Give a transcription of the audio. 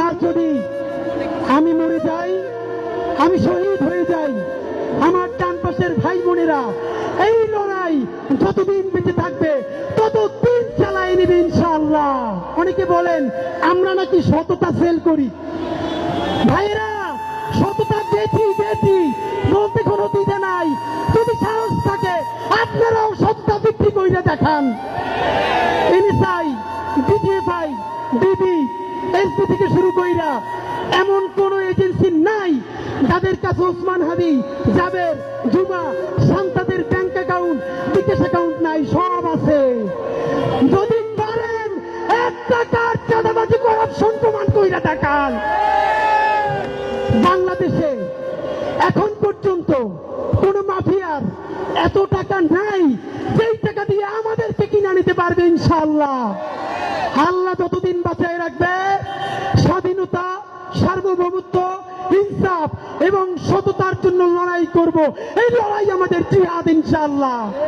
আর যদি আমি মরে যাই, আমি শহীদ হয়ে যাই, আমার ডান পাশের ভাই বোনেরা এই লড়াই যতদিন বেঁচে থাকবে ততদিন চালায় নিবে ইনশাআল্লাহ। অনেকে বলেন আমরা নাকি সততা ফেল করি। ভাইরা, সততা বেশি বলতে কোনো দিতে নাই। যদি সাহস থাকে আপনারাও সততা বিক্রি করে দেখান। এনএসআই, ডিজিএফআই, ডিবি, এসপি থেকে শুরু কইরা এমন কোন এজেন্সি নাই যাদের কাছে ওসমান হাদি, জাবের, জুমা, শান্তাদের ব্যাংক অ্যাকাউন্ট, বিকাশ অ্যাকাউন্ট নাই, সব আছে। যদি পারেন এক টাকার চাঁদাবাজি করাপশন প্রমাণ কইরা দেখান। বাংলাদেশে এখন পর্যন্ত কোন মাফিয়ার এত টাকা নাই যেই টাকা দিয়ে আমাদেরকে কিনে নিতে পারবে ইনশাআল্লাহ। আল্লাহ যতদিন বাঁচায় রাখবে, স্বাধীনতা, সার্বভৌমত্ব, ইনসাফ এবং সততার জন্য লড়াই করব। এই লড়াই আমাদের জিহাদ ইনশাআল্লাহ।